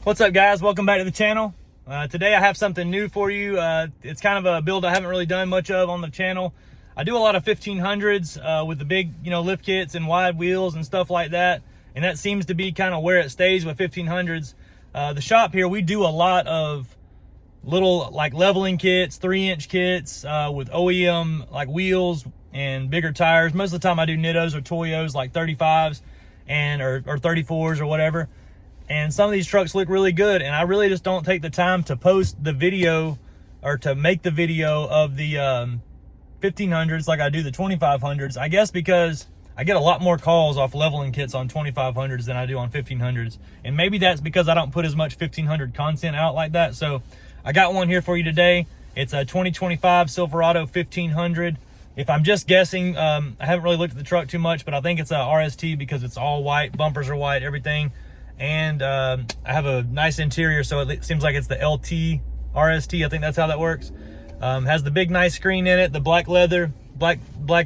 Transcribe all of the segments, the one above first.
What's up, guys? Welcome back to the channel. Today I have something new for you. It's kind of a build I haven't really done much of on the channel. I do a lot of 1500s with the big, lift kits and wide wheels and stuff like that. And that seems to be kind of where it stays with 1500s. The shop here, we do a lot of little like leveling kits, 3-inch kits with OEM like wheels and bigger tires. Most of the time I do Nittos or Toyos like 35s or 34s or whatever. And some of these trucks look really good, and I really just don't take the time to post the video or to make the video of the 1500s like I do the 2500s. I guess because I get a lot more calls off leveling kits on 2500s than I do on 1500s. And maybe that's because I don't put as much 1500 content out like that. So I got one here for you today. It's a 2025 Silverado 1500. If I'm just guessing, I haven't really looked at the truck too much, but I think it's a RST because it's all white, bumpers are white, everything. And I have a nice interior, so it seems like it's the LT RST. I think that's how that works. Has the big nice screen in it, the black leather, black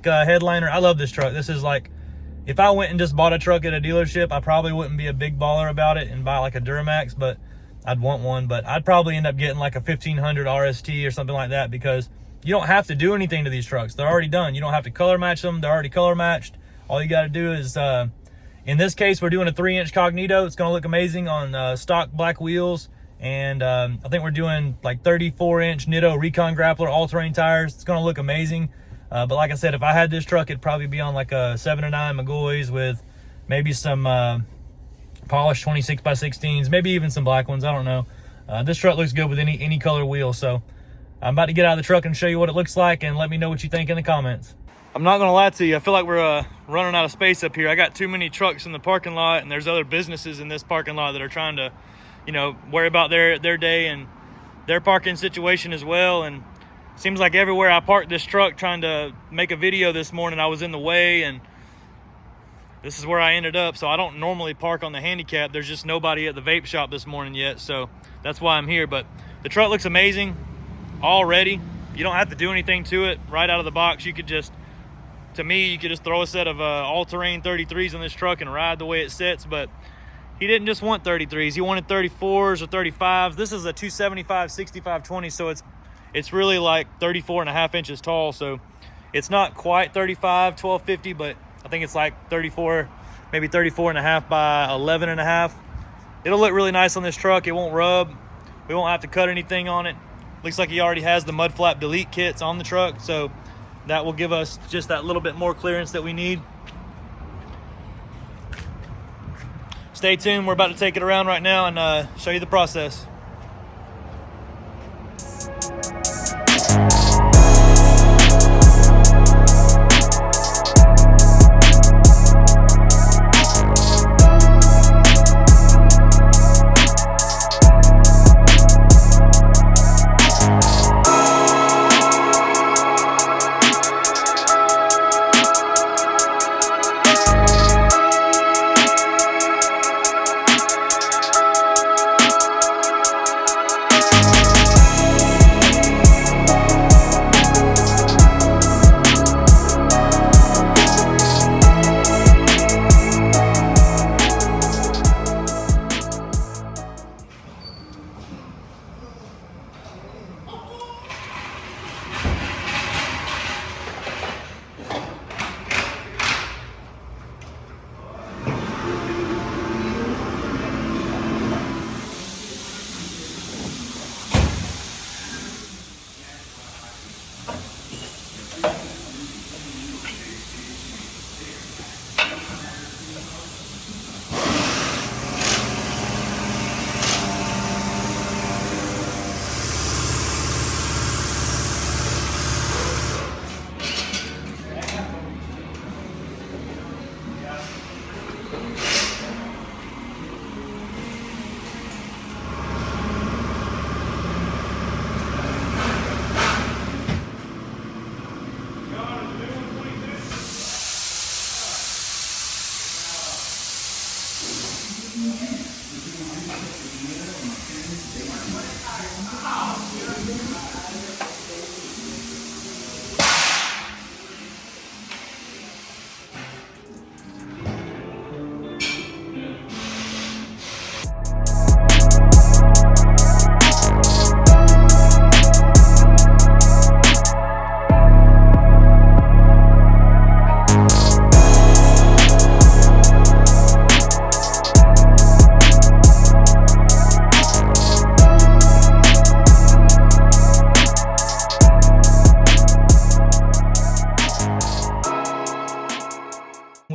headliner. I love this truck. This is like, if I went and just bought a truck at a dealership, I probably wouldn't be a big baller about it and buy like a Duramax, but I'd want one. But I'd probably end up getting like a 1500 RST or something like that, because you don't have to do anything to these trucks. They're already done. You don't have to color match them. They're already color matched. All you got to do is in this case, we're doing a 3-inch Cognito. It's going to look amazing on stock black wheels. And I think we're doing like 34-inch Nitto Recon Grappler all-terrain tires. It's going to look amazing. But like I said, if I had this truck, it'd probably be on like a 7-9 McGoys with maybe some polished 26x16s, maybe even some black ones. I don't know. This truck looks good with any color wheel. So I'm about to get out of the truck and show you what it looks like, and let me know what you think in the comments. I'm not gonna lie to you, I feel like we're running out of space up here. I got too many trucks in the parking lot, and there's other businesses in this parking lot that are trying to, worry about their day and their parking situation as well. And it seems like everywhere I parked this truck trying to make a video this morning, I was in the way, and this is where I ended up. So I don't normally park on the handicap. There's just nobody at the vape shop this morning yet, so that's why I'm here. But the truck looks amazing already. You don't have to do anything to it right out of the box. You could just, to me, you could just throw a set of all-terrain 33s on this truck and ride the way it sits. But he didn't just want 33s. He wanted 34s or 35s. This is a 275 65/20, so it's really like 34.5 inches tall. So it's not quite 35 1250, but I think it's like 34, maybe 34.5 by 11.5. It'll look really nice on this truck. It won't rub. We won't have to cut anything on it. Looks like he already has the mud flap delete kits on the truck, so that will give us just that little bit more clearance that we need. Stay tuned. We're about to take it around right now and show you the process.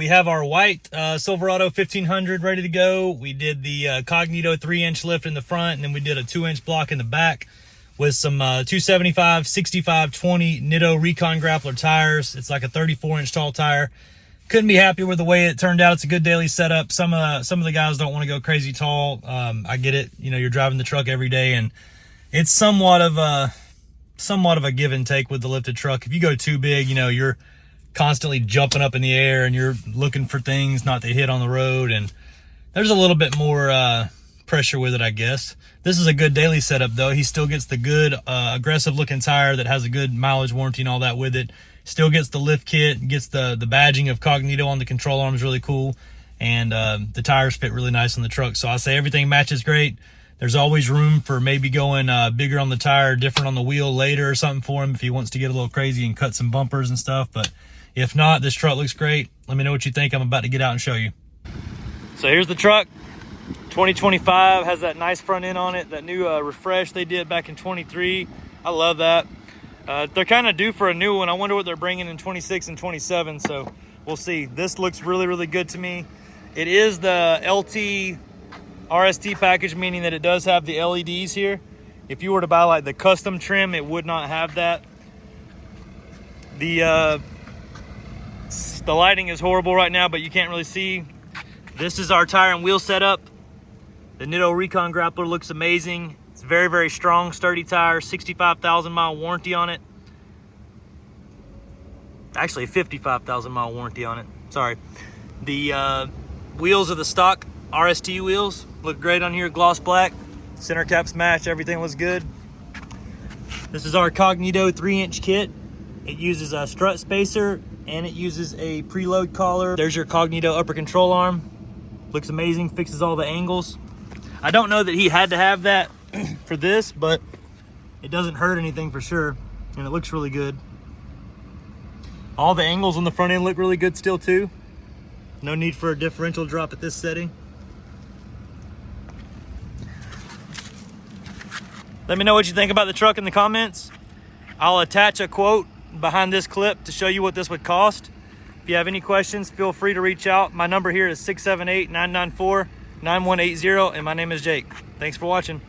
we have our white Silverado 1500 ready to go. We did the Cognito 3-inch lift in the front, and then we did a 2-inch block in the back with some 275, 65, 20 Nitto Recon Grappler tires. It's like a 34-inch tall tire. Couldn't be happier with the way it turned out. It's a good daily setup. Some of the guys don't want to go crazy tall. I get it. You know, you're driving the truck every day, and it's somewhat of a give and take with the lifted truck. If you go too big, you know, you're constantly jumping up in the air and you're looking for things not to hit on the road, and there's a little bit more pressure with it, I guess. This is a good daily setup though. He still gets the good aggressive looking tire that has a good mileage warranty and all that with it. Still gets the lift kit, gets the badging of Cognito on the control arm is really cool, and the tires fit really nice on the truck. So I say everything matches great. There's always room for maybe going bigger on the tire, different on the wheel later or something for him if he wants to get a little crazy and cut some bumpers and stuff. But if not, this truck looks great. Let me know what you think. I'm about to get out and show you. So here's the truck. 2025, has that nice front end on it, that new refresh they did back in 23. I love that. They're kind of due for a new one. I wonder what they're bringing in 26 and 27, so we'll see. This looks really, really good to me. It is the LT RST package, meaning that it does have the LEDs here. If you were to buy like the custom trim, it would not have that. The lighting is horrible right now, but you can't really see. This is our tire and wheel setup. The Nitto Recon Grappler looks amazing. It's very, very strong, sturdy tire, 65,000 mile warranty on it. Actually, 55,000 mile warranty on it, sorry. The wheels are the stock RST wheels. Look great on here, gloss black. Center caps match, everything was good. This is our Cognito 3-inch kit. It uses a strut spacer and it uses a preload collar. There's your Cognito upper control arm. Looks amazing, fixes all the angles. I don't know that he had to have that for this, but it doesn't hurt anything for sure, and it looks really good. All the angles on the front end look really good still too. No need for a differential drop at this setting. Let me know what you think about the truck in the comments. I'll attach a quote behind this clip to show you what this would cost. If you have any questions, feel free to reach out. My number here is 678-994-9180, and my name is Jake. Thanks for watching.